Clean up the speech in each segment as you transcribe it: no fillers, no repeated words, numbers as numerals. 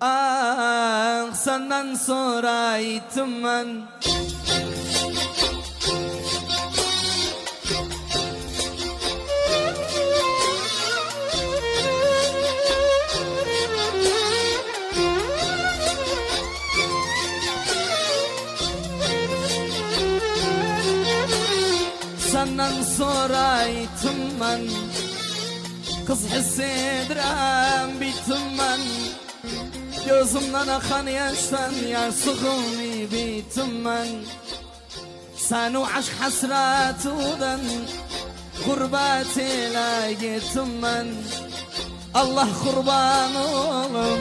Ah senden sonra ittim ben. Senden sonra ittim ben. Kız hissedirem bittim ben. Gözümden akan yaştan yarsıgımı bittim ben. Sen o aşk hasretinden gurbet ile gittim ben. Allah kurban olum,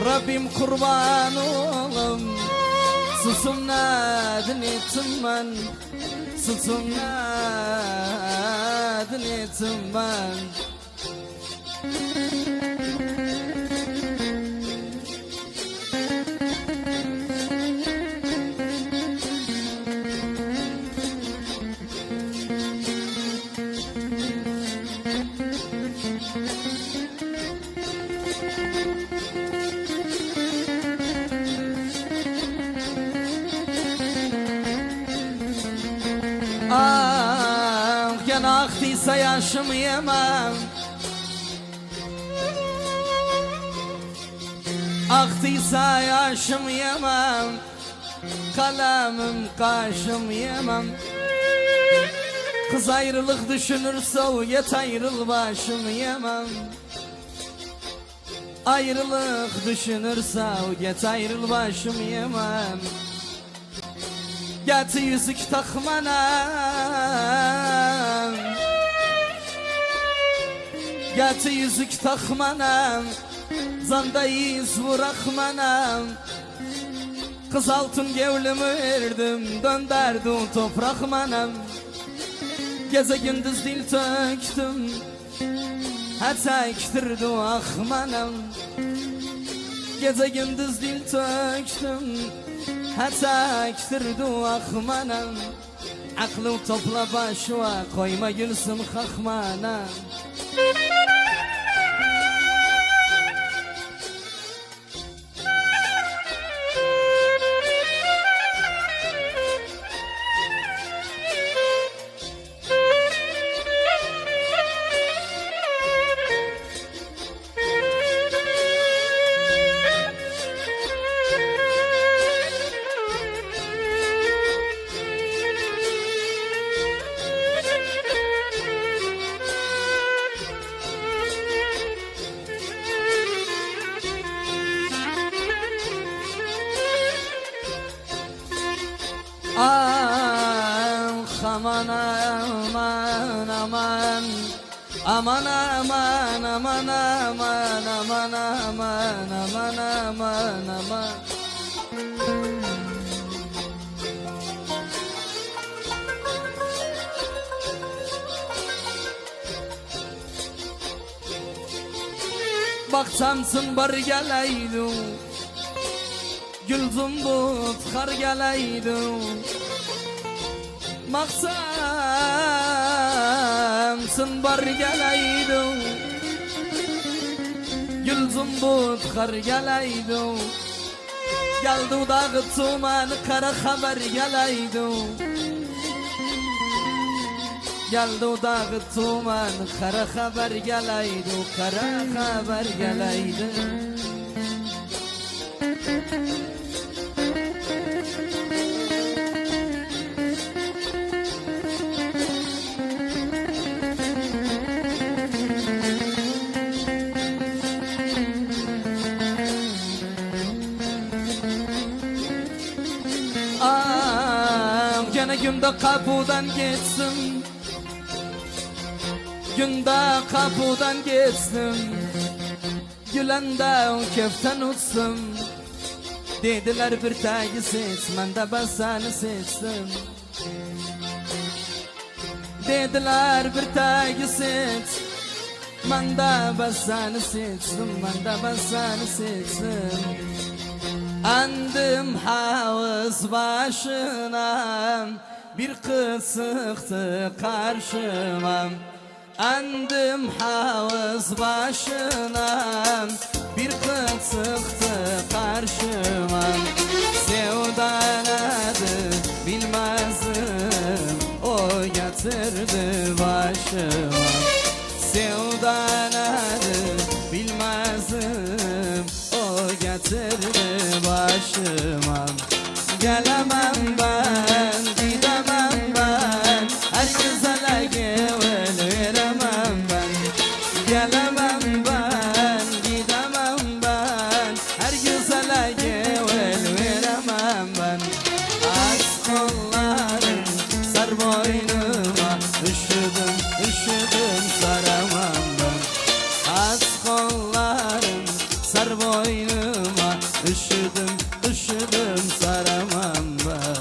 Rabbim kurban olum. Susum nadin ettim ben, susum nadin ettim ben. Ah gene aktıysa yaşım yemem, aktıysa yaşım yemem, kalemim kaşım yemem. Kız ayrılık düşünürse o yet ayrıl başım yemem. Ayrılık düşünürse o yet ayrıl başım yemem. Get yüzük takmanam, get yüzük takmanam, zanda iz bırakmanam. Kız altın gevlimi verdim, dönderdim toprak manam. Gece gündüz dil töktüm, hatta ektirdi akmanam. Gece gündüz dil töktüm, hatta ektirdi akmanam. Aklım topla başıma, koyma gülsün kalkmana. Ah aman aman aman, aman aman aman aman aman aman aman aman aman. Baksamsın bar geleydu, Gülzüm but kar geleydu. Maksamsın bar geleydu, Gülzüm but kar geleydu. Geldi dağı tuman kara haber geleydu. Geldi dağı tuman kara haber geleydu, kara haber geleydu. Gene günde kapıdan geçsin, günde kapıdan geçsin. Gülende keften uçsun. Dediler bir tagi seç, ben de ben seni seçtim. Dediler bir tagi seç, ben de ben seni seçtim, ben de ben seni seçtim. Andım havuz başına, bir kız sıktı karşıma. Andım havuz başına, bir kız çıktı karşıma. Sevdan adı bilmezdim, o getirdi başıma. Sevdan adı bilmezdim, o getirdi başıma. Gelemem ben, gidemem ben, her güzele gevvel veremem ben. Gelemem ben, gidemem ben, her güzele gevvel veremem ben. Az kollarım sar boynuma, üşüdüm, üşüdüm saramam ben. Az kollarım sar boynuma, üşüdüm, üşüdüm saramam ben.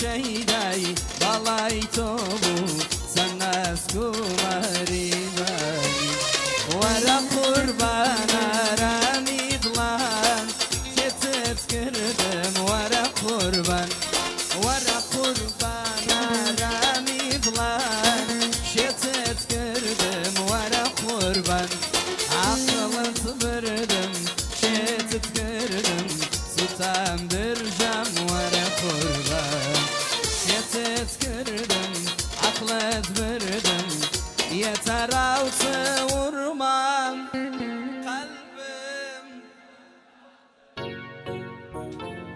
Şeyday balay tobu sana skumari bani. Vara kurban aramidlan ketep kırdım vara kurban. Vara kurban aramidlan ketep kırdım vara kurban. Aklı tıbırdım ketep kırdım sutam bircam vara kurban. Şetet kırdım, aklet verdim, yeter altı vurmam kalbim.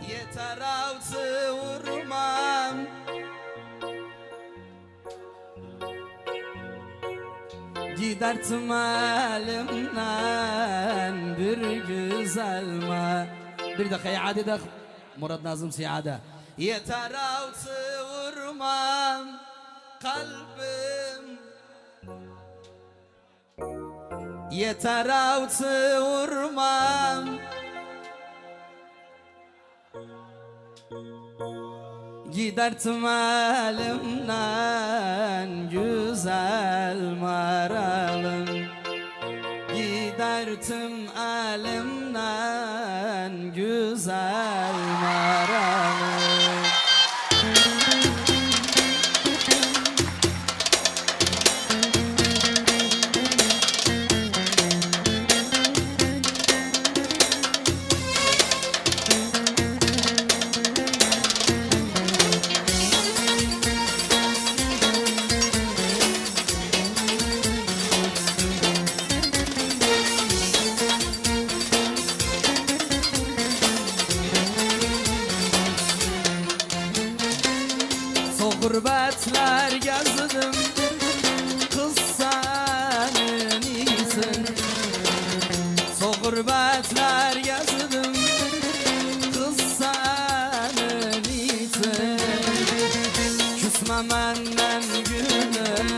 Yeter altı vurmam. Gidertim elimden bir güzel ma. Bir dakika iade Murat Nazım Siyade. Yeter altı vurmam kalbim. Yeter altı vurmam. Gidertim elimden güzel maralım. Gidertim elimden güzel maralım. Gurbetler gezdim, kız senin iyisin. So gurbetler gezdim, kız senin iyisin. Küsme menden gülüm,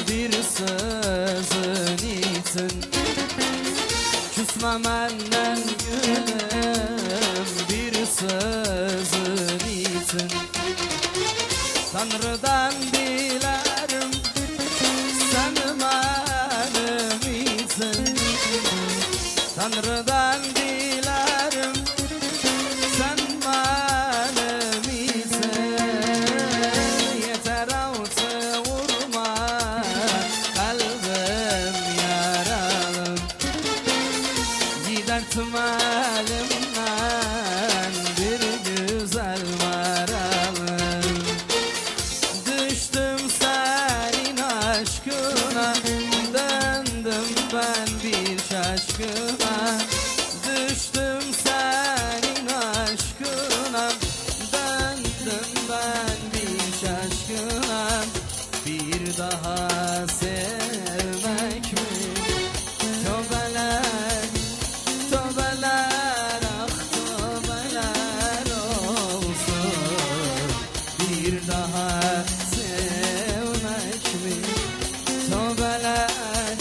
bir sözün iyisin. Küsme menden gülüm, bir sözün iyisin. Tanrı'dan dilerim sen benim iyisin. Tanrı'dan dilerim sen benim iyisin. Yeter altı vurma kalbim yaralım. Gidertim elimden bir güzel maralım. Düştü yüzünden bir şaşkınım. Bir daha sevmek mi? Tövbeler, tövbeler, ah tövbeler olsun. Bir daha sevmek mi? Tövbeler,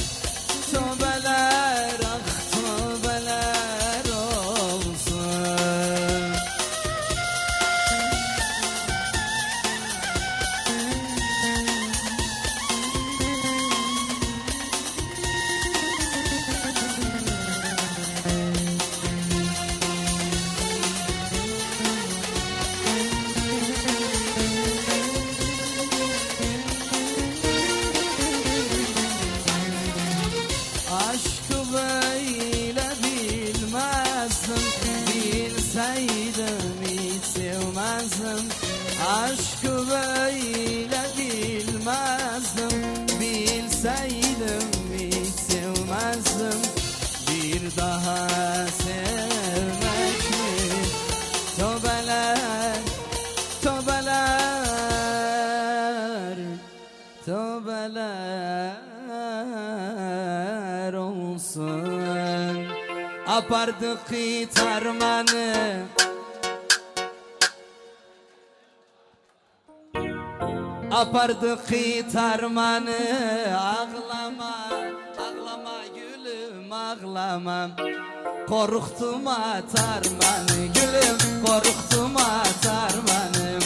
tövbeler, ah tövbeler olsun. Aşkı böyle bilmezdim, bilseydim hiç sevmezdim. Aşkı böyle bilmezdim, bilseydim hiç sevmezdim. Bir daha sevmek mi? Tövbeler, tövbeler, tövbeler olsun. Apardık itarmanı, apardık itarmanı. Ağlama, ağlama gülüm ağlama. Korktum atarmanı gülüm, korktum atarmanım.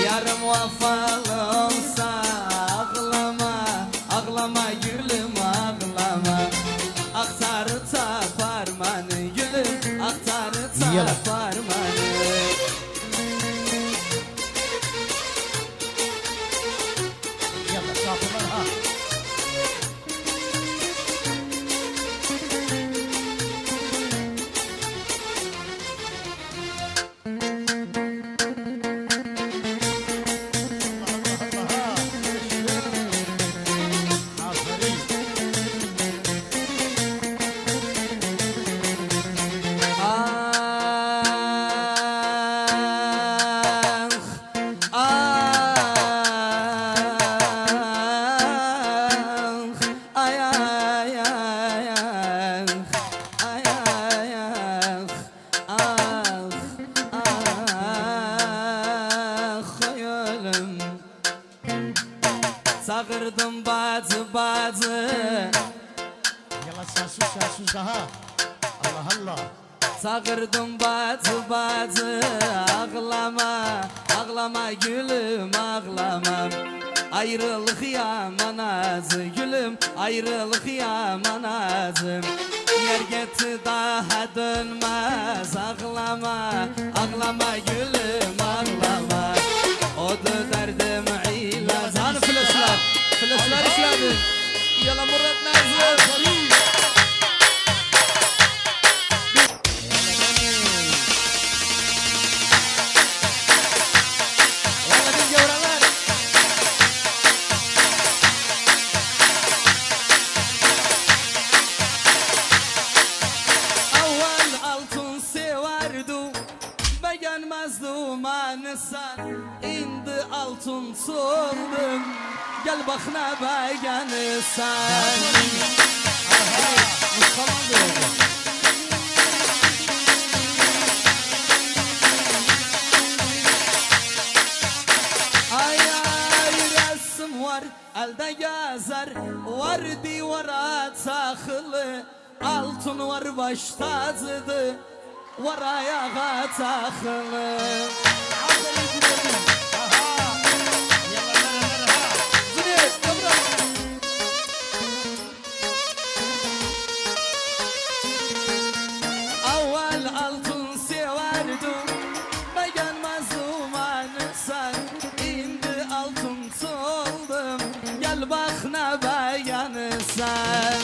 Yarım vefalı olsa ağlama, ağlama gülüm ağlama. Aktarı taparmanı gülüm, aktarı taparmanı. Yalla sapılar ha. Sağırdım bazı bazı, Yalla sensuz daha. Allah Allah. sağırdım bazı bazı. Ağlama, ağlama gülüm ağlama. Ayrılık yaman azı gülüm, ayrılık yaman azı. Yer gitti daha dönmez. Ağlama, ağlama gülüm ağlama. Odu derdim ilaz. Hani flaşlar, flaşlar işledin. Yala Murat Nazır. Yalla biz yavralar. Avval altın severdim, beğenmezdim anısan. İndi altın soldum, gel bak ne beğenirsen. Mustafa diyor. Ay ay resim var elde yazar, var divara takılı. Altın var baş tacıdı, var ayağa takılı. Züneyt, yavrum. Avval altın severdim, beğenmezdim anısan. İndi altın soldum, gel bak ne beğenirsen.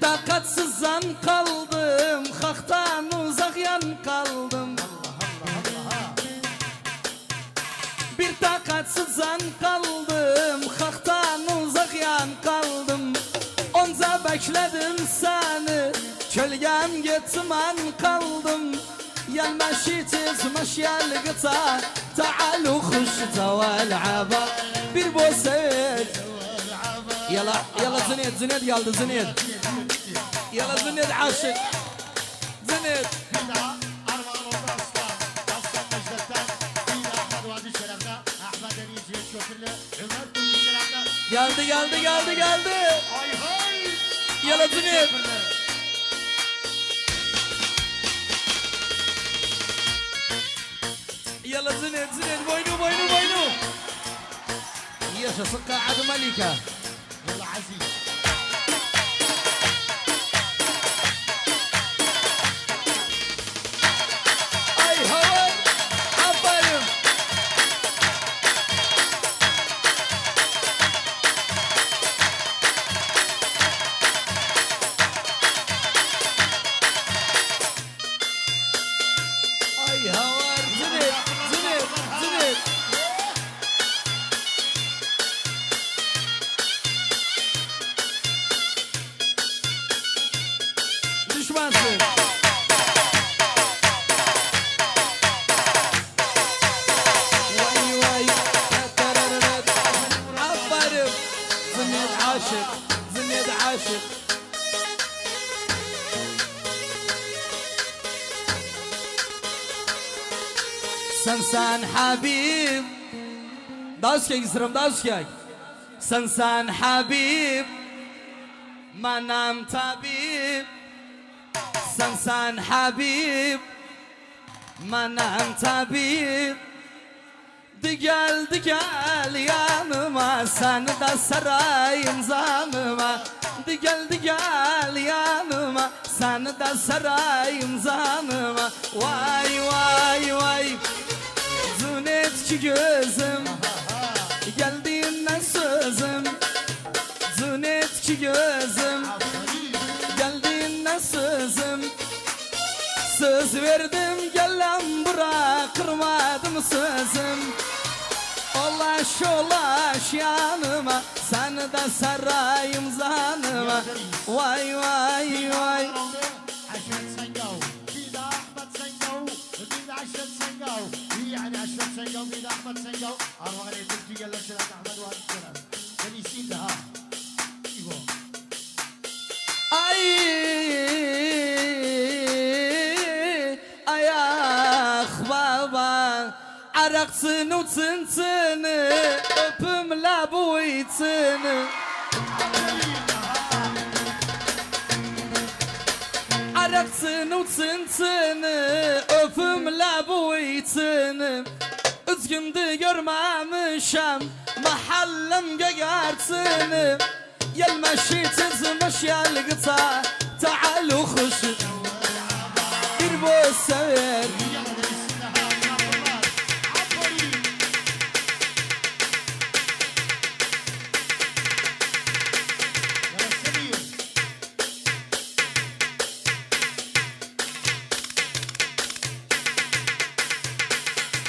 takatsızdan kaldım, haktan uzak yan kaldım. Bir takatsızdan kaldım, haktan uzak yan kaldım. Onca bekledim seni, kölgem gitmen kaldım. Yelmeşi tizmiş yelgıta, تعالوا خش والعبا bir بوسيد. يلا يلا زنيد زنيد يلا زنيد يلا زنيد عاشق زنيد. Geldi geldi geldi geldi. Yala Züneyt. Yala Züneyt Züneyt boynu boynu boynu. Yaşasın Ka'ad Malika. Yalla Aziz. Ay hava. Aferin. Ay hava. Züneyt Züneyt Züneyt. Düşmansın. Vay vay. Tarararat. Aferin. Züneyt aşık. Züneyt aşık. Sen Habib. Daha üskek isterim daha üskek. Sen Habib. Manam tabib. Sen Habib. Manam tabib. Digel digel yanıma, sen de sarayım zanıma. Digel digel yanıma, sen de sarayım zanıma. Vay vay vay. Züneyt ki gözüm, geldiğinden sözüm. Züneyt ki gözüm, geldiğinden sözüm. Söz verdim gelen bırakırmadım sözüm. Ulaş ulaş yanıma, sen de sarayım zanıma. Vay vay vay. عشرة سنقاو بيد احمد سنقاو بيد عشرة سنقاو يعني عشرة سنقاو بيد احمد سنقاو اروح عليه تركي قال لك احمد وهذا الكلام اللي يصير ها ايوه Ay ayak baba, araksını tıntını, öpümle bu itini. Araksını tıntını, öpümle bu itini. Üzgündü görmemişem mahallem gögertini. Yelmeşi tizmiş yelgıta, تعالوا خش bir bu sever.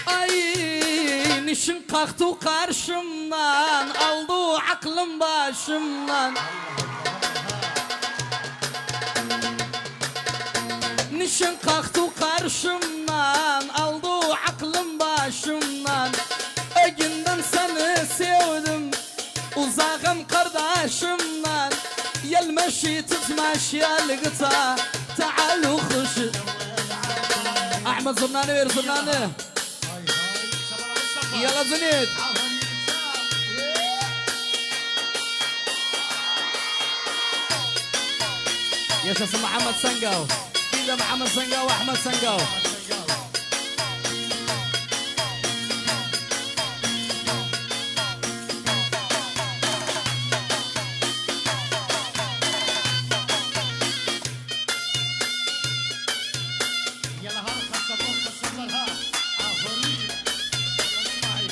Ay nişin kalktı karşımdan, aldı aklım başımdan. Nişin kalktı karşımdan, aldı aklım başımdan. O günden seni sevdim, uzağım kardeşimden. Yelmeşi tutmaş yelgıta, تعالوا خش. Ahmet zurnanı ver zurnanı. Yala Züneyt. Yaşasın Muhammed Sengav. Bir de Muhammed Sengav, Ahmet Sengav. يلا ها خصبون خصبون ها عفوري اسمعي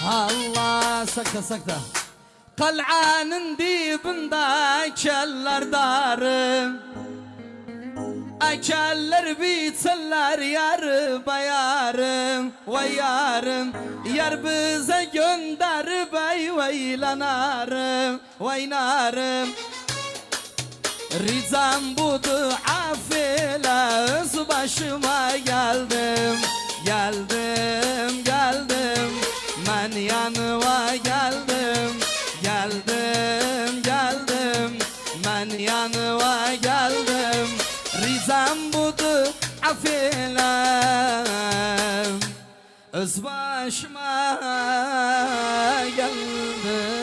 Allah sakla sakla. Kal'anın dibinde keller darım. Ekeller biterler yarı bayarım. Vay yarım. Yar bize gönder bey veylanarım. Vay narım. Rizam budu afile öz başıma geldim. Geldim geldim ben yanıma geldim. Geldim geldim ben yanıma geldim. Rizam budu afilem öz başıma geldim.